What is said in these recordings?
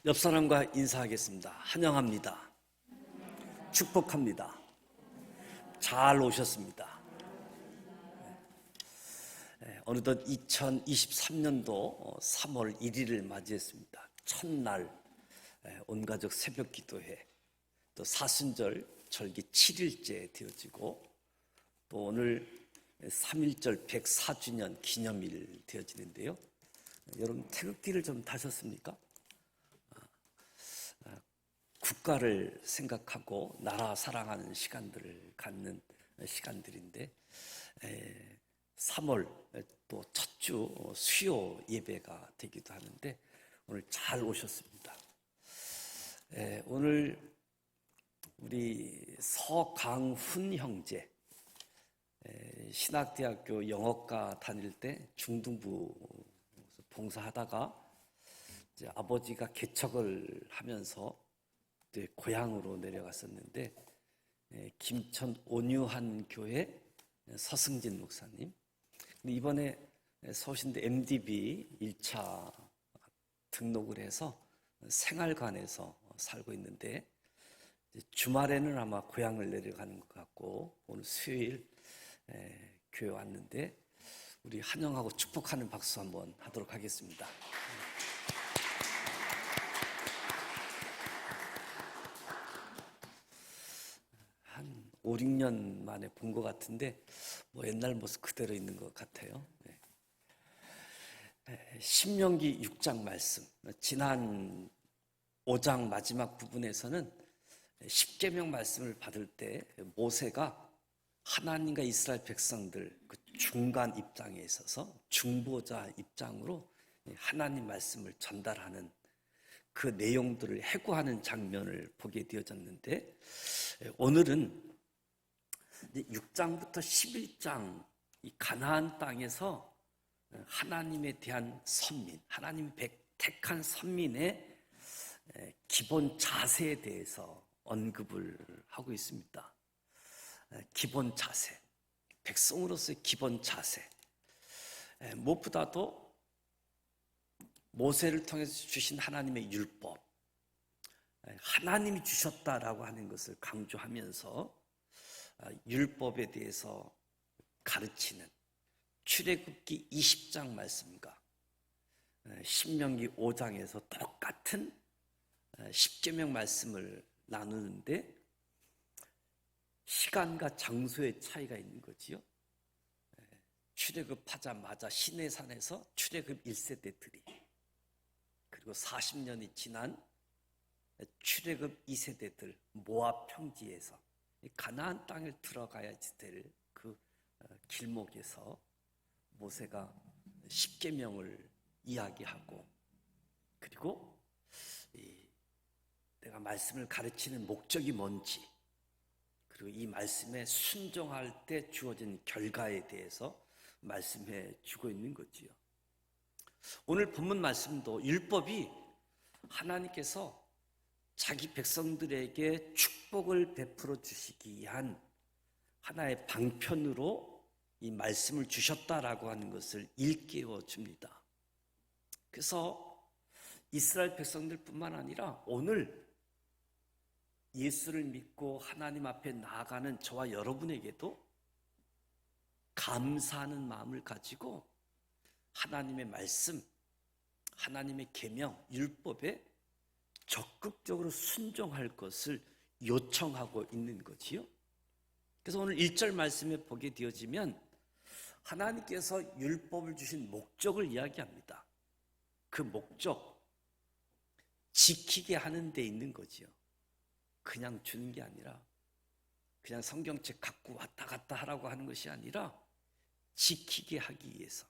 옆 사람과 인사하겠습니다. 환영합니다. 축복합니다. 잘 오셨습니다. 어느덧 2023년도 3월 1일을 맞이했습니다. 첫날 온가족 새벽 기도회, 또 사순절 절기 7일째 되어지고, 또 오늘 3.1절 104주년 기념일 되어지는데요. 여러분 태극기를 좀 다셨습니까? 국가를 생각하고 나라 사랑하는 시간들을 갖는 시간들인데, 3월 또 첫 주 수요 예배가 되기도 하는데 오늘 잘 오셨습니다. 오늘 우리 서강훈 형제, 신학대학교 영어과 다닐 때 중등부 봉사하다가 이제 아버지가 개척을 하면서 고향으로 내려갔었는데, 김천 온유한 교회 서승진 목사님, 이번에 서울신대 MDB 1차 등록을 해서 생활관에서 살고 있는데, 주말에는 아마 고향을 내려가는 것 같고, 오늘 수요일 교회 왔는데 우리 환영하고 축복하는 박수 한번 하도록 하겠습니다. 한 5, 6년 만에 본 것 같은데 뭐 옛날 모습 그대로 있는 것 같아요. 신명기 6장 말씀, 지난 5장 마지막 부분에서는 십계명 말씀을 받을 때 모세가 하나님과 이스라엘 백성들 그 중간 입장에 있어서 중보자 입장으로 하나님 말씀을 전달하는 그 내용들을 해고하는 장면을 보게 되어졌는데, 오늘은 6장부터 11장 이 가나안 땅에서 하나님에 대한 선민, 하나님 택한 선민의 기본 자세에 대해서 언급을 하고 있습니다. 기본 자세, 백성으로서의 기본 자세, 무엇보다도 모세를 통해서 주신 하나님의 율법, 하나님이 주셨다라고 하는 것을 강조하면서 율법에 대해서 가르치는 출애굽기 20장 말씀과 신명기 5장에서 똑같은 십계명 말씀을 나누는데 시간과 장소의 차이가 있는 거지요. 출애굽하자마자 시내산에서 출애굽 1세대들이, 그리고 40년이 지난 출애굽 2세대들 모압 평지에서 가나안 땅을 들어가야지 될 그 길목에서 모세가 십계명을 이야기하고, 그리고 내가 말씀을 가르치는 목적이 뭔지, 그리고 이 말씀에 순종할 때 주어진 결과에 대해서 말씀해 주고 있는 거지요. 오늘 본문 말씀도 율법이 하나님께서 자기 백성들에게 축복을 베풀어 주시기 위한 하나의 방편으로 이 말씀을 주셨다라고 하는 것을 일깨워 줍니다. 그래서 이스라엘 백성들뿐만 아니라 오늘 예수를 믿고 하나님 앞에 나아가는 저와 여러분에게도 감사하는 마음을 가지고 하나님의 말씀, 하나님의 계명, 율법에 적극적으로 순종할 것을 요청하고 있는 거지요. 그래서 오늘 1절 말씀에 보게 되어지면 하나님께서 율법을 주신 목적을 이야기합니다. 그 목적, 지키게 하는 데 있는 거지요. 그냥 주는 게 아니라, 그냥 성경책 갖고 왔다 갔다 하라고 하는 것이 아니라 지키게 하기 위해서.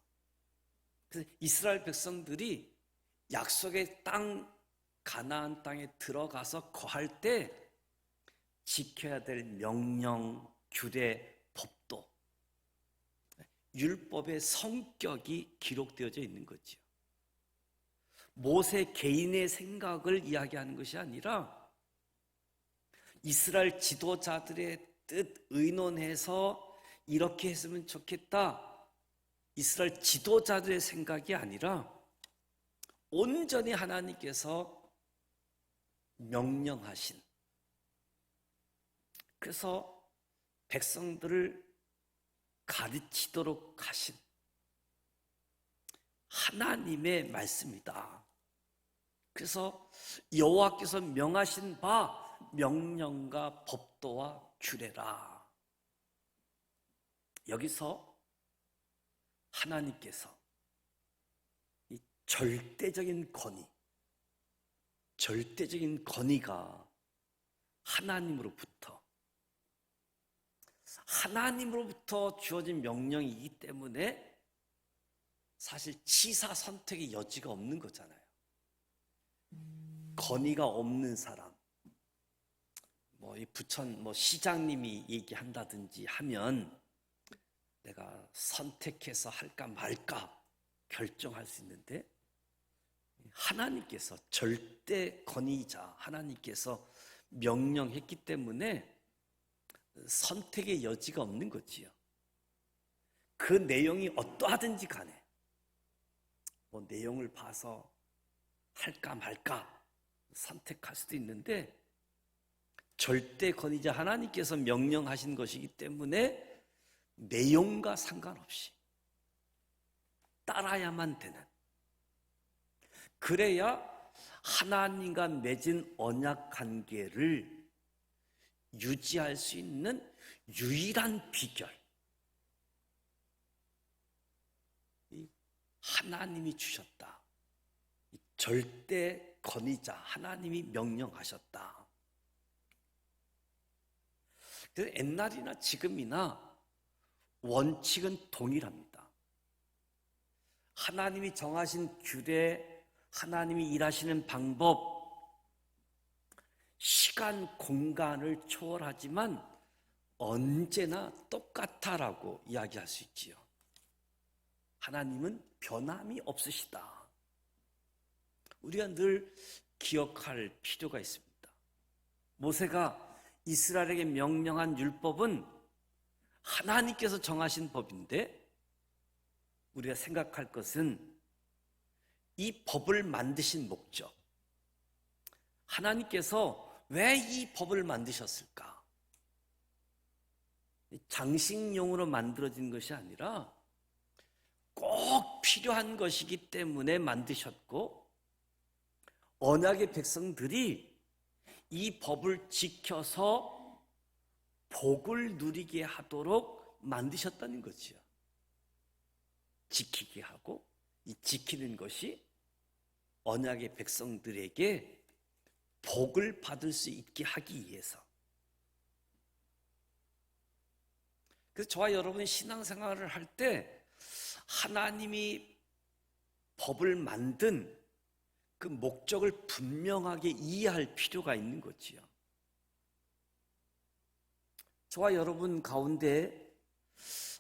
그래서 이스라엘 백성들이 약속의 땅 가나안 땅에 들어가서 거할 때 지켜야 될 명령, 규례, 법도, 율법의 성격이 기록되어져 있는 거죠. 모세 개인의 생각을 이야기하는 것이 아니라 이스라엘 지도자들의 뜻 의논해서 이렇게 했으면 좋겠다, 이스라엘 지도자들의 생각이 아니라 온전히 하나님께서 명령하신, 그래서 백성들을 가르치도록 하신 하나님의 말씀이다. 그래서 여호와께서 명하신 바 명령과 법도와 규례라. 여기서 하나님께서 이 절대적인 권위가 하나님으로부터 주어진 명령이기 때문에 사실 치사 선택의 여지가 없는 거잖아요. 권위가 없는 사람, 이 부천 시장님이 얘기한다든지 하면 내가 선택해서 할까 말까 결정할 수 있는데, 하나님께서 절대 권위자 하나님께서 명령했기 때문에 선택의 여지가 없는 거지요. 그 내용이 어떠하든지 간에 내용을 봐서 할까 말까 선택할 수도 있는데, 절대 권위자 하나님께서 명령하신 것이기 때문에 내용과 상관없이 따라야만 되는, 그래야 하나님과 맺은 언약 관계를 유지할 수 있는 유일한 비결, 하나님이 주셨다. 절대 권위자 하나님이 명령하셨다. 그래서 옛날이나 지금이나 원칙은 동일합니다. 하나님이 정하신 규례, 하나님이 일하시는 방법, 시간, 공간을 초월하지만 언제나 똑같다라고 이야기할 수 있지요. 하나님은 변함이 없으시다. 우리가 늘 기억할 필요가 있습니다. 모세가 이스라엘에게 명령한 율법은 하나님께서 정하신 법인데, 우리가 생각할 것은 이 법을 만드신 목적, 하나님께서 왜 이 법을 만드셨을까? 장식용으로 만들어진 것이 아니라 꼭 필요한 것이기 때문에 만드셨고, 언약의 백성들이 이 법을 지켜서 복을 누리게 하도록 만드셨다는 거지요. 지키게 하고, 이 지키는 것이 언약의 백성들에게 복을 받을 수 있게 하기 위해서. 그래서 저와 여러분이 신앙생활을 할 때 하나님이 법을 만든 그 목적을 분명하게 이해할 필요가 있는 거지요. 저와 여러분 가운데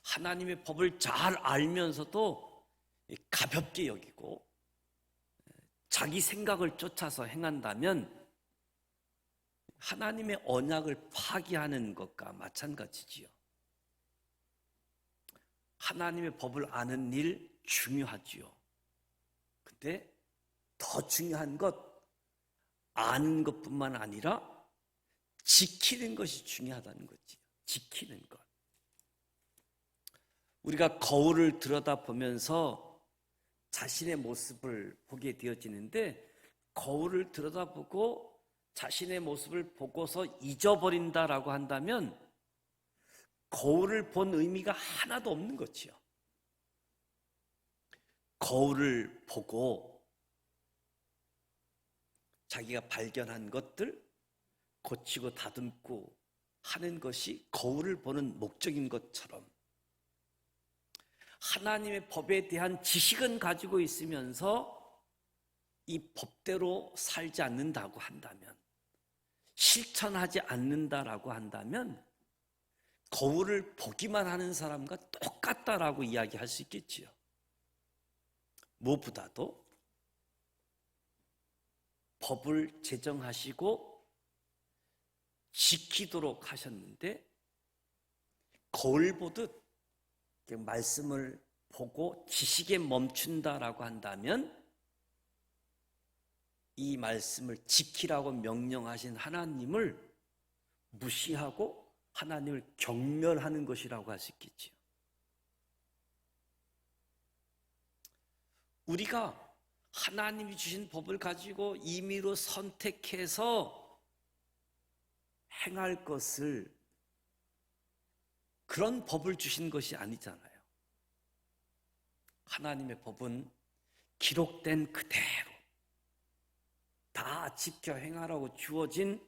하나님의 법을 잘 알면서도 가볍게 여기고 자기 생각을 쫓아서 행한다면 하나님의 언약을 파기하는 것과 마찬가지지요. 하나님의 법을 아는 일 중요하지요. 근데 더 중요한 것, 아는 것뿐만 아니라 지키는 것이 중요하다는 거지요. 지키는 것. 우리가 거울을 들여다보면서 자신의 모습을 보게 되어지는데, 거울을 들여다보고 자신의 모습을 보고서 잊어버린다라고 한다면 거울을 본 의미가 하나도 없는 거지요. 거울을 보고 자기가 발견한 것들 고치고 다듬고 하는 것이 거울을 보는 목적인 것처럼, 하나님의 법에 대한 지식은 가지고 있으면서 이 법대로 살지 않는다고 한다면, 실천하지 않는다라고 한다면 거울을 보기만 하는 사람과 똑같다라고 이야기할 수 있겠지요. 무엇보다도 법을 제정하시고 지키도록 하셨는데, 거울 보듯 말씀을 보고 지식에 멈춘다라고 한다면 이 말씀을 지키라고 명령하신 하나님을 무시하고 하나님을 경멸하는 것이라고 할 수 있겠지요. 우리가 하나님이 주신 법을 가지고 임의로 선택해서 행할 것을, 그런 법을 주신 것이 아니잖아요. 하나님의 법은 기록된 그대로 다 지켜 행하라고 주어진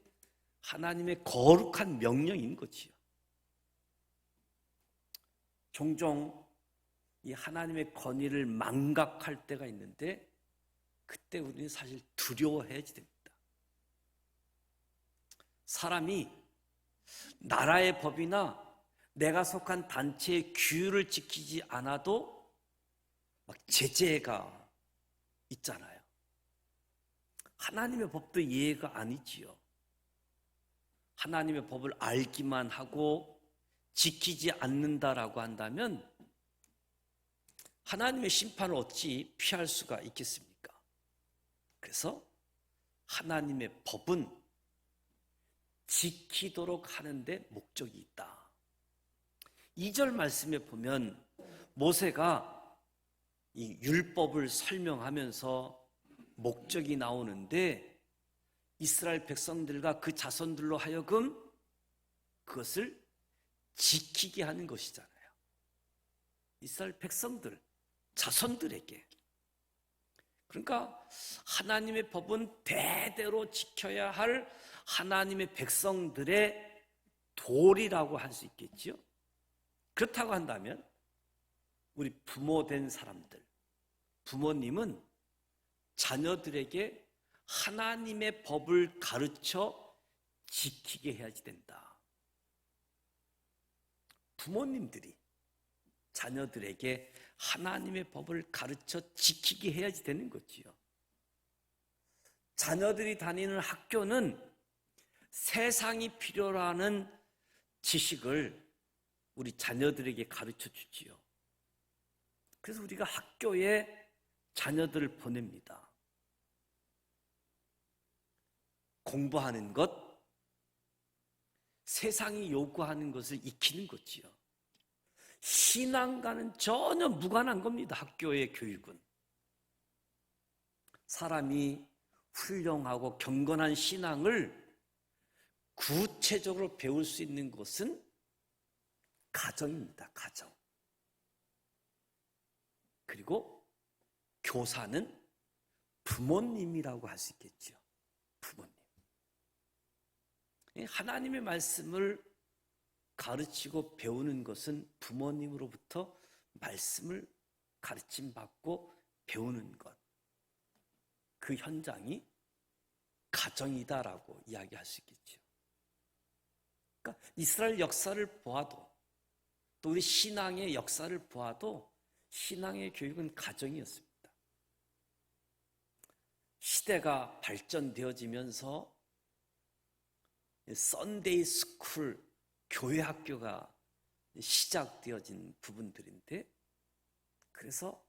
하나님의 거룩한 명령인 거지요. 종종 이 하나님의 권위를 망각할 때가 있는데, 그때 우리는 사실 두려워해야 됩니다. 사람이 나라의 법이나 내가 속한 단체의 규율을 지키지 않아도 막 제재가 있잖아요. 하나님의 법도 예외가 아니지요. 하나님의 법을 알기만 하고 지키지 않는다라고 한다면 하나님의 심판을 어찌 피할 수가 있겠습니까? 그래서 하나님의 법은 지키도록 하는데 목적이 있다. 2절 말씀에 보면 모세가 이 율법을 설명하면서 목적이 나오는데, 이스라엘 백성들과 그 자손들로 하여금 그것을 지키게 하는 것이잖아요. 이스라엘 백성들, 자손들에게. 그러니까 하나님의 법은 대대로 지켜야 할 하나님의 백성들의 도리라고 할 수 있겠죠. 그렇다고 한다면 우리 부모된 사람들, 부모님은 자녀들에게 하나님의 법을 가르쳐 지키게 해야지 된다. 부모님들이 자녀들에게 하나님의 법을 가르쳐 지키게 해야지 되는 거지요. 자녀들이 다니는 학교는 세상이 필요로 하는 지식을 우리 자녀들에게 가르쳐 주지요. 그래서 우리가 학교에 자녀들을 보냅니다. 공부하는 것, 세상이 요구하는 것을 익히는 거지요. 신앙과는 전혀 무관한 겁니다. 학교의 교육은. 사람이 훌륭하고 경건한 신앙을 구체적으로 배울 수 있는 것은 가정입니다. 가정. 그리고 교사는 부모님이라고 할 수 있겠죠. 부모님. 하나님의 말씀을 가르치고 배우는 것은 부모님으로부터 말씀을 가르침받고 배우는 것, 그 현장이 가정이다라고 이야기할 수 있겠죠. 그러니까 이스라엘 역사를 보아도, 또 우리 신앙의 역사를 보아도 신앙의 교육은 가정이었습니다. 시대가 발전되어지면서 썬데이 스쿨, 교회 학교가 시작되어진 부분들인데, 그래서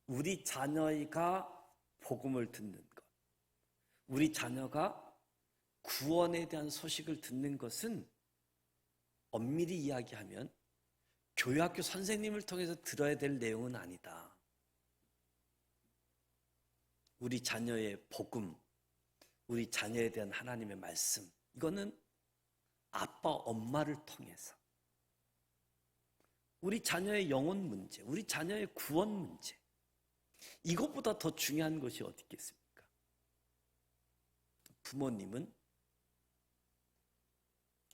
우리 자녀가 복음을 듣는 것, 우리 자녀가 구원에 대한 소식을 듣는 것은 엄밀히 이야기하면 교회 학교 선생님을 통해서 들어야 될 내용은 아니다. 우리 자녀의 복음, 우리 자녀에 대한 하나님의 말씀, 이거는 아빠, 엄마를 통해서 우리 자녀의 영혼 문제, 우리 자녀의 구원 문제, 이것보다 더 중요한 것이 어디 있겠습니까? 부모님은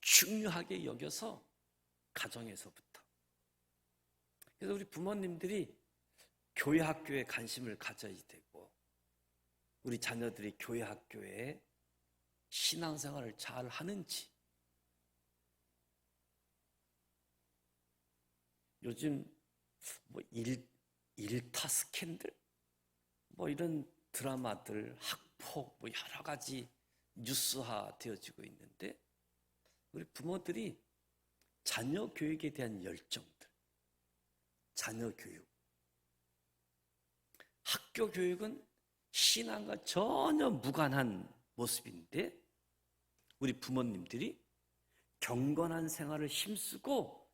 중요하게 여겨서 가정에서부터. 그래서 우리 부모님들이 교회 학교에 관심을 가져야 되고, 우리 자녀들이 교회 학교에 신앙생활을 잘 하는지. 요즘 뭐 일타 스캔들, 뭐 이런 드라마들, 학폭, 뭐 여러 가지 뉴스화 되어지고 있는데, 우리 부모들이 자녀 교육에 대한 열정들, 자녀 교육, 학교 교육은 신앙과 전혀 무관한 모습인데 우리 부모님들이 경건한 생활을 힘쓰고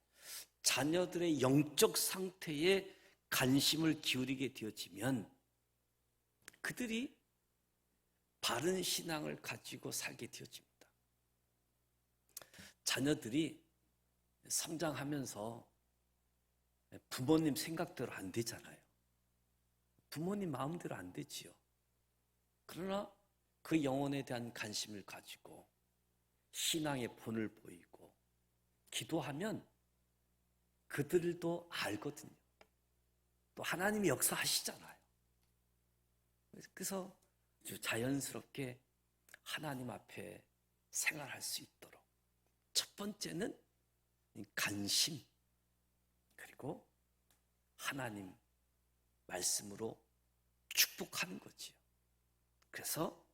자녀들의 영적 상태에 관심을 기울이게 되어지면 그들이 바른 신앙을 가지고 살게 되어집니다. 자녀들이 성장하면서 부모님 생각대로 안 되잖아요. 부모님 마음대로 안 되지요. 그러나 그 영혼에 대한 관심을 가지고 신앙의 본을 보이고 기도하면 그들도 알거든요. 또 하나님이 역사하시잖아요. 그래서 아주 자연스럽게 하나님 앞에 생활할 수 있도록 첫 번째는 관심, 그리고 하나님 말씀으로 축복하는 거지요. 그래서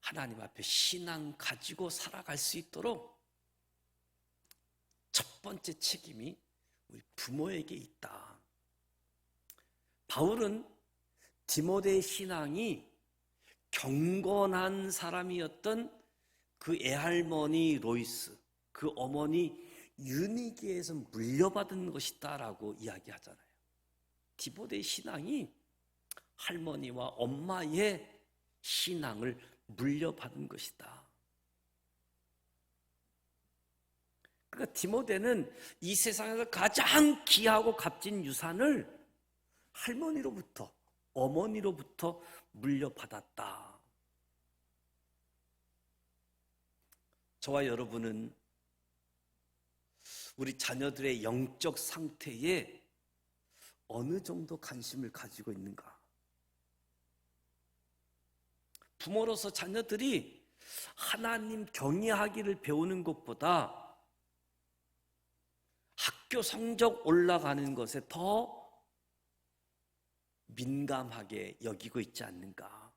하나님 앞에 신앙 가지고 살아갈 수 있도록 첫 번째 책임이 우리 부모에게 있다. 바울은 디모데의 신앙이 경건한 사람이었던 그 애할머니 로이스, 그 어머니 유니게에서 물려받은 것이다라고 이야기하잖아요. 디모데의 신앙이 할머니와 엄마의 신앙을 물려받은 것이다. 그러니까 디모데는 이 세상에서 가장 귀하고 값진 유산을 할머니로부터, 어머니로부터 물려받았다. 저와 여러분은 우리 자녀들의 영적 상태에 어느 정도 관심을 가지고 있는가? 부모로서 자녀들이 하나님 경외하기를 배우는 것보다 학교 성적 올라가는 것에 더 민감하게 여기고 있지 않는가?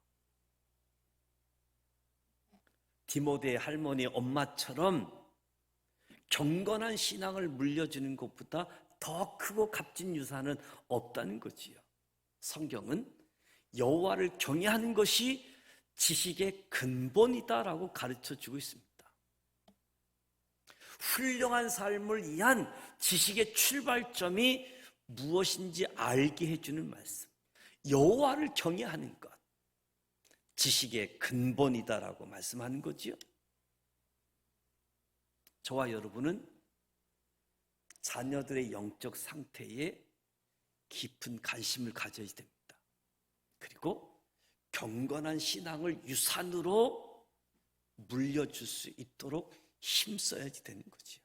디모데의 할머니 엄마처럼 경건한 신앙을 물려주는 것보다 더 크고 값진 유산은 없다는 거지요. 성경은 여호와를 경외하는 것이 지식의 근본이다라고 가르쳐주고 있습니다. 훌륭한 삶을 위한 지식의 출발점이 무엇인지 알게 해주는 말씀. 여호와를 경외하는 것, 지식의 근본이다라고 말씀하는 거지요. 저와 여러분은 자녀들의 영적 상태에 깊은 관심을 가져야 됩니다. 그리고 경건한 신앙을 유산으로 물려줄 수 있도록 힘써야지 되는 거지요.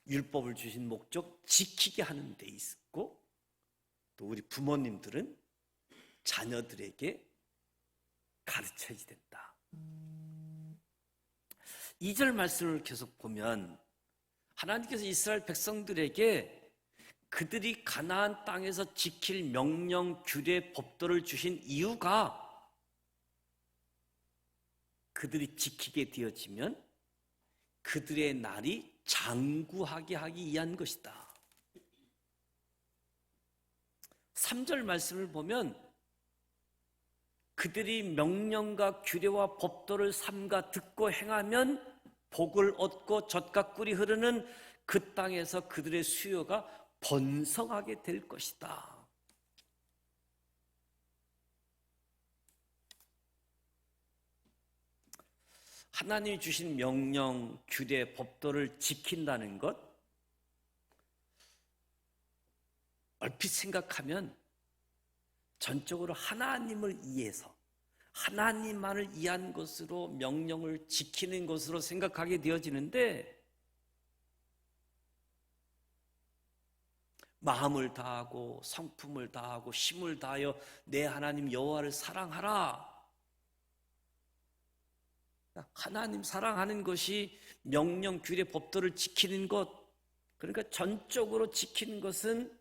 율법을 주신 목적 지키게 하는 데 있고, 또 우리 부모님들은 자녀들에게 가르쳐야 된다. 2절 말씀을 계속 보면 하나님께서 이스라엘 백성들에게 그들이 가나안 땅에서 지킬 명령, 규례, 법도를 주신 이유가 그들이 지키게 되어지면 그들의 날이 장구하게 하기 위한 것이다. 3절 말씀을 보면 그들이 명령과 규례와 법도를 삼가 듣고 행하면 복을 얻고 젖과 꿀이 흐르는 그 땅에서 그들의 수요가 번성하게 될 것이다. 하나님이 주신 명령, 규례, 법도를 지킨다는 것, 얼핏 생각하면 전적으로 하나님을 위해서 하나님만을 위한 것으로 명령을 지키는 것으로 생각하게 되어지는데, 마음을 다하고 성품을 다하고 힘을 다하여 내 하나님 여호와를 사랑하라. 하나님 사랑하는 것이 명령, 규례, 법도를 지키는 것, 그러니까 전적으로 지키는 것은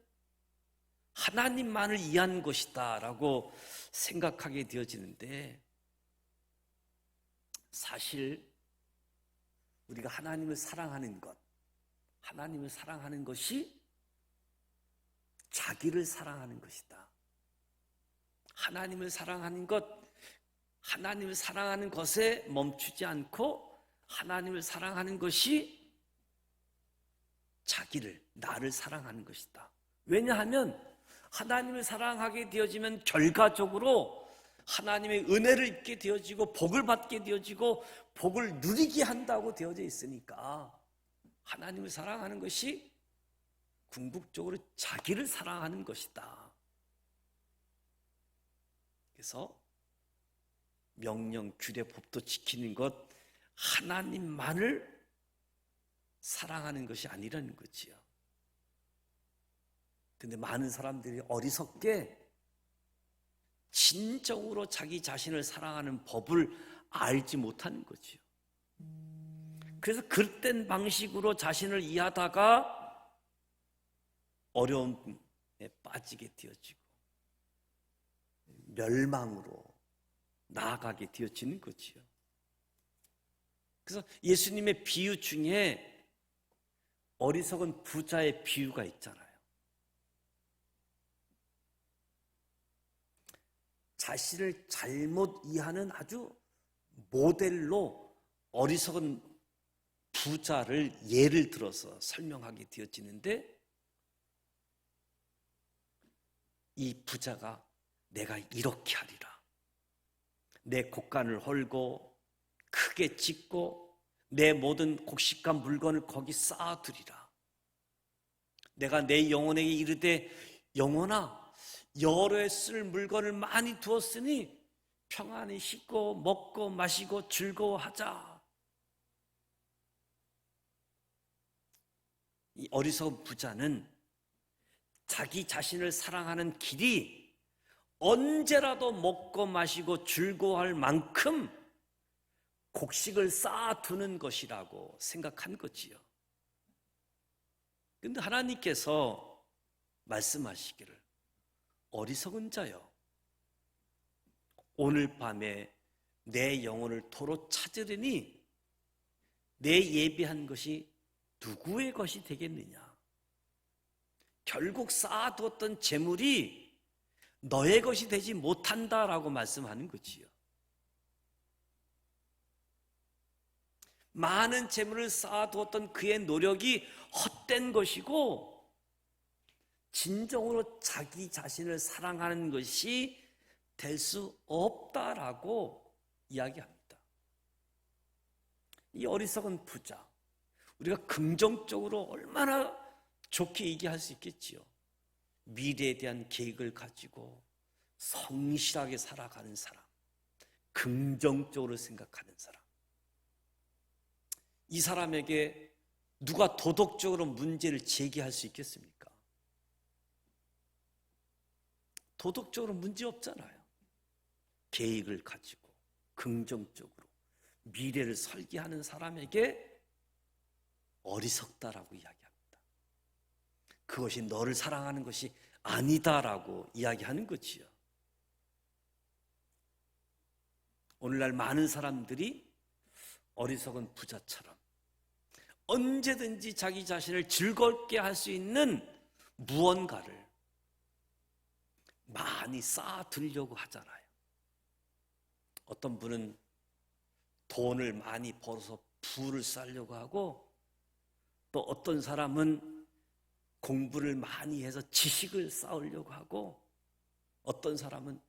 하나님만을 위한 것이다 라고 생각하게 되어지는데, 사실 우리가 하나님을 사랑하는 것, 하나님을 사랑하는 것이 자기를 사랑하는 것이다. 하나님을 사랑하는 것, 하나님을 사랑하는 것에 멈추지 않고 하나님을 사랑하는 것이 자기를, 나를 사랑하는 것이다. 왜냐하면 하나님을 사랑하게 되어지면 결과적으로 하나님의 은혜를 입게 되어지고 복을 받게 되어지고 복을 누리게 한다고 되어져 있으니까 하나님을 사랑하는 것이 궁극적으로 자기를 사랑하는 것이다. 그래서 명령, 규례, 법도 지키는 것, 하나님만을 사랑하는 것이 아니라는 거지요. 근데 많은 사람들이 어리석게 진정으로 자기 자신을 사랑하는 법을 알지 못하는 거지요. 그래서 그릇된 방식으로 자신을 이해하다가 어려움에 빠지게 되어지고 멸망으로 나아가게 되어지는 거지요. 그래서 예수님의 비유 중에 어리석은 부자의 비유가 있잖아요. 자신을 잘못 이해하는 아주 모델로 어리석은 부자를 예를 들어서 설명하게 되어지는데, 이 부자가 내가 이렇게 하리라, 내 곡간을 헐고 크게 짓고 내 모든 곡식과 물건을 거기 쌓아두리라. 내가 내 영혼에게 이르되 영혼아, 여러 해 쓸 물건을 많이 두었으니 평안히 씻고 먹고 마시고 즐거워하자. 이 어리석은 부자는 자기 자신을 사랑하는 길이 언제라도 먹고 마시고 즐거워할 만큼 곡식을 쌓아두는 것이라고 생각한 거지요. 그런데 하나님께서 말씀하시기를, 어리석은 자여, 오늘 밤에 내 영혼을 도로 찾으려니 내 예비한 것이 누구의 것이 되겠느냐. 결국 쌓아두었던 재물이 너의 것이 되지 못한다라고 말씀하는 거지요. 많은 재물을 쌓아두었던 그의 노력이 헛된 것이고, 진정으로 자기 자신을 사랑하는 것이 될 수 없다라고 이야기합니다. 이 어리석은 부자, 우리가 긍정적으로 얼마나 좋게 얘기할 수 있겠지요. 미래에 대한 계획을 가지고 성실하게 살아가는 사람, 긍정적으로 생각하는 사람, 이 사람에게 누가 도덕적으로 문제를 제기할 수 있겠습니까? 도덕적으로 문제 없잖아요. 계획을 가지고 긍정적으로 미래를 설계하는 사람에게 어리석다라고 이야기합니다. 그것이 너를 사랑하는 것이 아니다라고 이야기하는 거지요. 오늘날 많은 사람들이 어리석은 부자처럼 언제든지 자기 자신을 즐겁게 할 수 있는 무언가를 많이 쌓아두려고 하잖아요. 어떤 분은 돈을 많이 벌어서 부를 쌓으려고 하고, 또 어떤 사람은 공부를 많이 해서 지식을 쌓으려고 하고, 어떤 사람은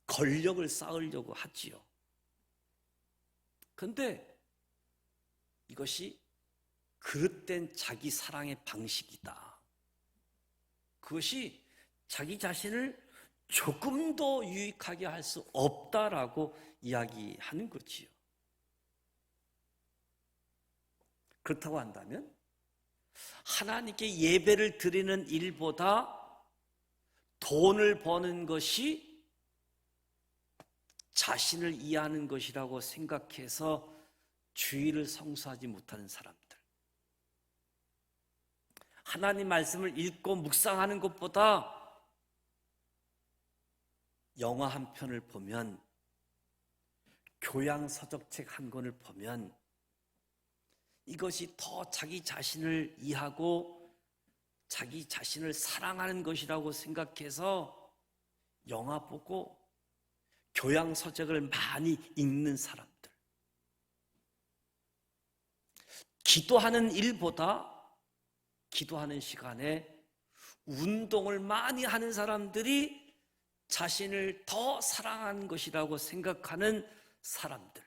권력을 쌓으려고 하지요. 그런데 이것이 그릇된 자기 사랑의 방식이다. 그것이 자기 자신을 조금도 유익하게 할 수 없다라고 이야기하는 거지요. 그렇다고 한다면 하나님께 예배를 드리는 일보다 돈을 버는 것이 자신을 이해하는 것이라고 생각해서 주의를 성수하지 못하는 사람들, 하나님 말씀을 읽고 묵상하는 것보다 영화 한 편을 보면, 교양 서적책 한 권을 보면 이것이 더 자기 자신을 이해하고 자기 자신을 사랑하는 것이라고 생각해서 영화 보고 교양 서적을 많이 읽는 사람들, 기도하는 일보다 기도하는 시간에 운동을 많이 하는 사람들이 자신을 더 사랑하는 것이라고 생각하는 사람들.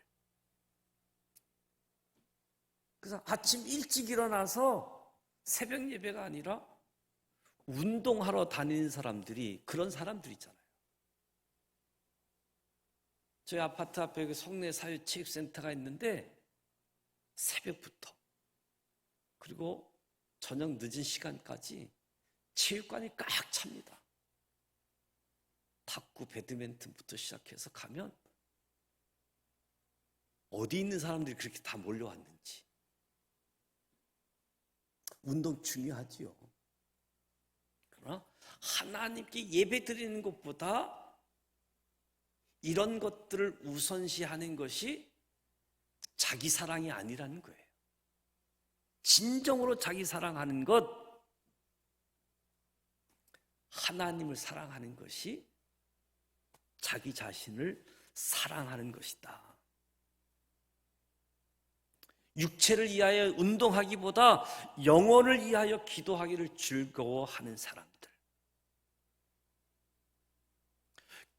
그래서 아침 일찍 일어나서 새벽 예배가 아니라 운동하러 다니는 사람들이 그런 사람들 있잖아요. 저희 아파트 앞에 성내 사회체육센터가 있는데 새벽부터 그리고 저녁 늦은 시간까지 체육관이 꽉 찹니다. 탁구, 배드민턴부터 시작해서 가면 어디 있는 사람들이 그렇게 다 몰려왔는지. 운동 중요하지요. 그러나 하나님께 예배 드리는 것보다 이런 것들을 우선시하는 것이 자기 사랑이 아니라는 거예요. 진정으로 자기 사랑하는 것, 하나님을 사랑하는 것이 자기 자신을 사랑하는 것이다. 육체를 위하여 운동하기보다 영혼을 위하여 기도하기를 즐거워하는 사람들,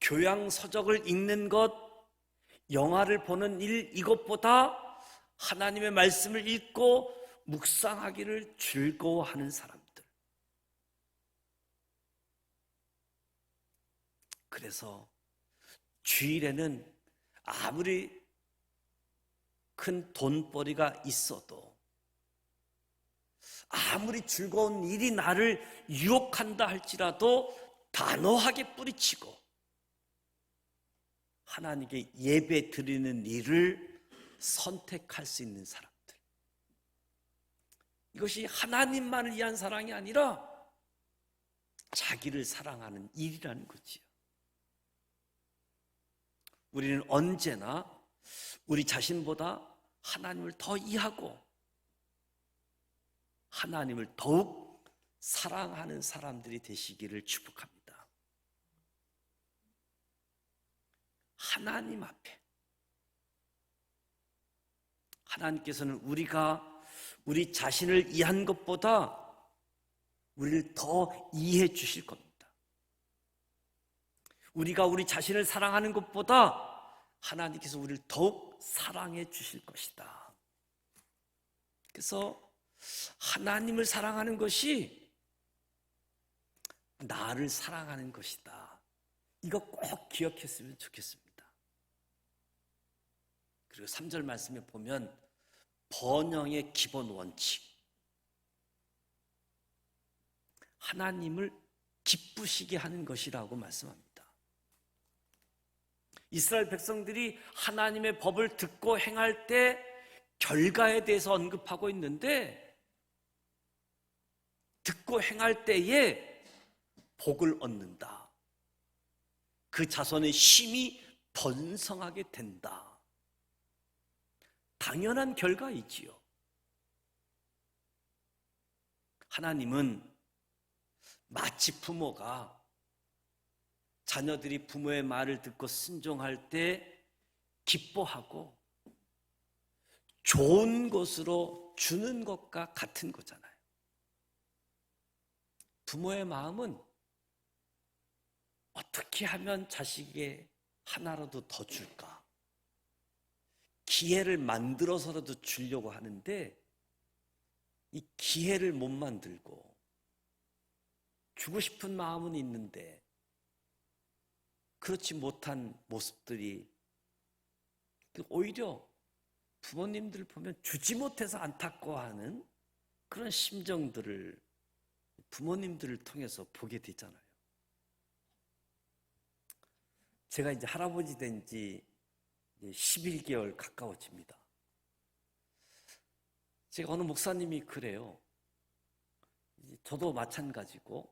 교양 서적을 읽는 것, 영화를 보는 일, 이것보다 하나님의 말씀을 읽고 묵상하기를 즐거워하는 사람들. 그래서 주일에는 아무리 큰 돈벌이가 있어도, 아무리 즐거운 일이 나를 유혹한다 할지라도 단호하게 뿌리치고 하나님께 예배 드리는 일을 선택할 수 있는 사람들. 이것이 하나님만을 위한 사랑이 아니라 자기를 사랑하는 일이라는 거지요. 우리는 언제나 우리 자신보다 하나님을 더 이해하고 하나님을 더욱 사랑하는 사람들이 되시기를 축복합니다. 하나님 앞에 하나님께서는 우리가 우리 자신을 이해한 것보다 우리를 더 이해해 주실 겁니다. 우리가 우리 자신을 사랑하는 것보다 하나님께서 우리를 더욱 사랑해 주실 것이다. 그래서 하나님을 사랑하는 것이 나를 사랑하는 것이다. 이거 꼭 기억했으면 좋겠습니다. 그리고 3절 말씀에 보면 번영의 기본 원칙, 하나님을 기쁘시게 하는 것이라고 말씀합니다. 이스라엘 백성들이 하나님의 법을 듣고 행할 때 결과에 대해서 언급하고 있는데, 듣고 행할 때에 복을 얻는다. 그 자손의 힘이 번성하게 된다. 당연한 결과이지요. 하나님은 마치 부모가 자녀들이 부모의 말을 듣고 순종할 때 기뻐하고 좋은 것으로 주는 것과 같은 거잖아요. 부모의 마음은 어떻게 하면 자식에게 하나라도 더 줄까? 기회를 만들어서라도 주려고 하는데 이 기회를 못 만들고 주고 싶은 마음은 있는데 그렇지 못한 모습들이, 오히려 부모님들 보면 주지 못해서 안타까워하는 그런 심정들을 부모님들을 통해서 보게 되잖아요. 제가 이제 할아버지 된 지 11개월 가까워집니다. 제가 어느 목사님이 그래요. 저도 마찬가지고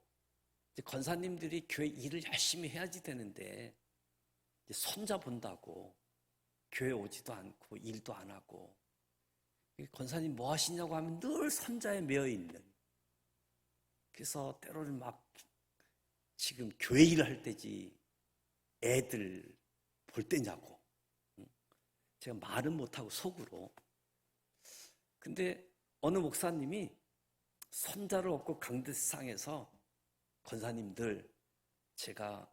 권사님들이 교회 일을 열심히 해야지 되는데 손자 본다고 교회 오지도 않고 일도 안 하고 권사님 뭐 하시냐고 하면 늘 선자에 매여 있는. 그래서 때로는 막 지금 교회 일을 할 때지 애들 볼 때냐고. 제가 말은 못하고 속으로. 근데 어느 목사님이 선자를 얻고 강대상에서 권사님들 제가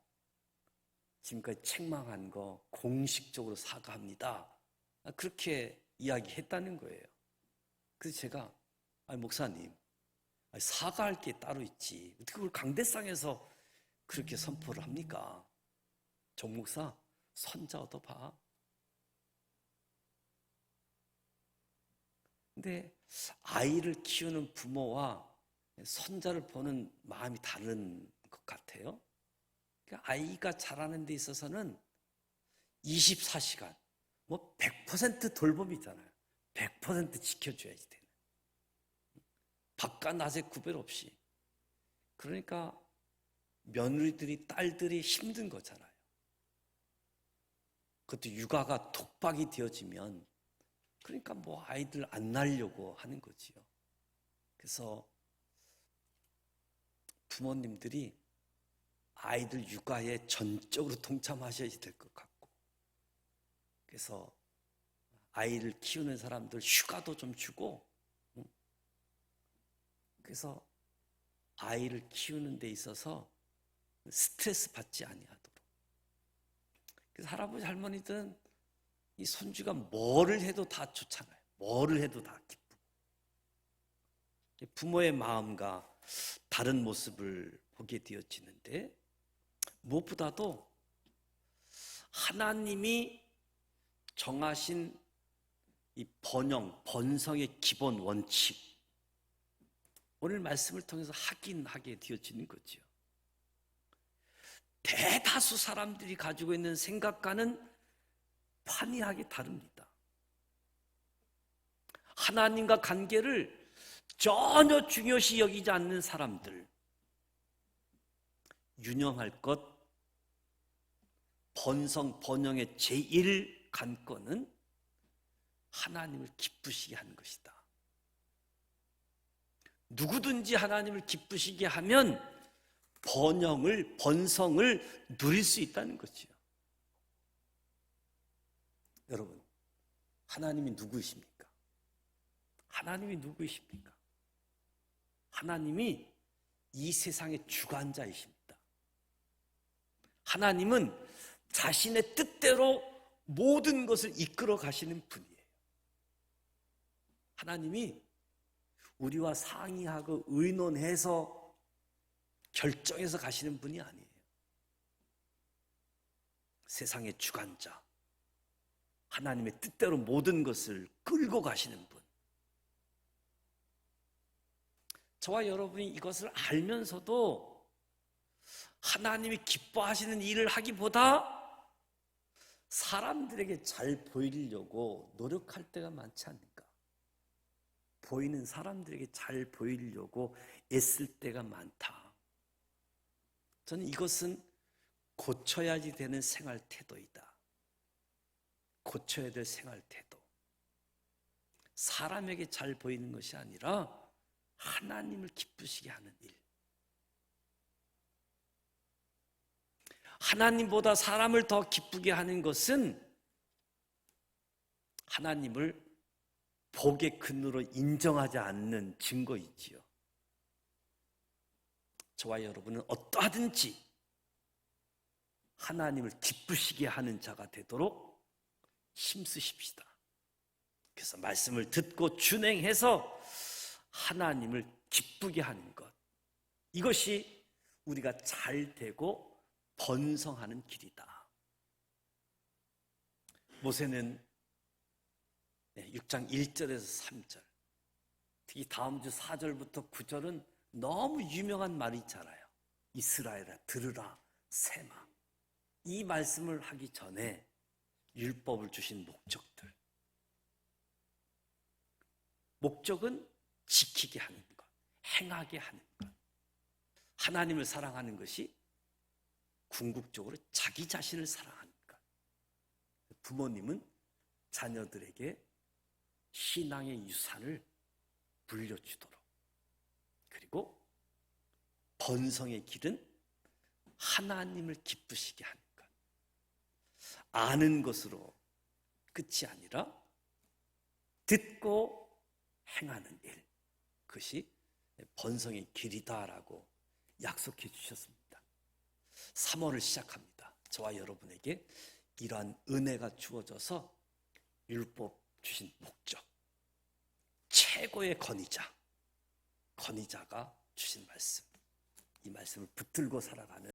지금까지 책망한 거 공식적으로 사과합니다. 그렇게 이야기했다는 거예요. 그래서 제가 목사님 사과할 게 따로 있지 어떻게 그걸 강대상에서 그렇게 선포를 합니까? 정 목사 선자 얻어봐. 근데 아이를 키우는 부모와 선자를 보는 마음이 다른 것 같아요. 그러니까 아이가 자라는 데 있어서는 24시간, 100% 돌봄이잖아요. 100% 지켜줘야지 되는. 밤과 낮의 구별 없이. 그러니까 며느리들이, 딸들이 힘든 거잖아요. 그것도 육아가 독박이 되어지면 그러니까 아이들 안 낳으려고 하는 거지요. 그래서 부모님들이 아이들 육아에 전적으로 동참하셔야 될 것 같고, 그래서 아이를 키우는 사람들 휴가도 좀 주고, 그래서 아이를 키우는 데 있어서 스트레스 받지 아니하도록. 그래서 할아버지 할머니들은 이 손주가 뭐를 해도 다 좋잖아요. 뭐를 해도 다 기쁘고. 부모의 마음과 다른 모습을 보게 되어지는데, 무엇보다도 하나님이 정하신 이 번성의 기본 원칙, 오늘 말씀을 통해서 확인하게 되어지는 거죠. 대다수 사람들이 가지고 있는 생각과는 판이하게 다릅니다. 하나님과 관계를 전혀 중요시 여기지 않는 사람들, 유념할 것, 번영의 제1 관건은 하나님을 기쁘시게 하는 것이다. 누구든지 하나님을 기쁘시게 하면 번성을 누릴 수 있다는 거지요. 여러분, 하나님이 누구이십니까? 하나님이 누구이십니까? 하나님이 이 세상의 주관자이십니다. 하나님은 자신의 뜻대로 모든 것을 이끌어 가시는 분이에요. 하나님이 우리와 상의하고 의논해서 결정해서 가시는 분이 아니에요. 세상의 주관자, 하나님의 뜻대로 모든 것을 끌고 가시는 분. 저와 여러분이 이것을 알면서도 하나님이 기뻐하시는 일을 하기보다 사람들에게 잘 보이려고 노력할 때가 많지 않을까? 보이는 사람들에게 잘 보이려고 애쓸 때가 많다. 저는 이것은 고쳐야지 되는 생활 태도이다. 고쳐야 될 생활 태도. 사람에게 잘 보이는 것이 아니라 하나님을 기쁘시게 하는 일. 하나님보다 사람을 더 기쁘게 하는 것은 하나님을 복의 근으로 인정하지 않는 증거이지요. 저와 여러분은 어떠하든지 하나님을 기쁘시게 하는 자가 되도록 힘쓰십시다. 그래서 말씀을 듣고 준행해서 하나님을 기쁘게 하는 것, 이것이 우리가 잘 되고 번성하는 길이다. 모세는 6장 1절에서 3절, 특히 다음 주 4절부터 9절은 너무 유명한 말이 있잖아요. 이스라엘아 들으라 세마. 이 말씀을 하기 전에 율법을 주신 목적들, 목적은 지키게 하는 것, 행하게 하는 것. 하나님을 사랑하는 것이 궁극적으로 자기 자신을 사랑하는 것. 부모님은 자녀들에게 신앙의 유산을 물려주도록, 그리고 번성의 길은 하나님을 기쁘시게 하는 것, 아는 것으로 끝이 아니라 듣고 행하는 일, 그것이 번성의 길이다라고 약속해 주셨습니다. 3월을 시작합니다. 저와 여러분에게 이러한 은혜가 주어져서 율법 주신 목적, 최고의 건의자가 주신 말씀, 이 말씀을 붙들고 살아가는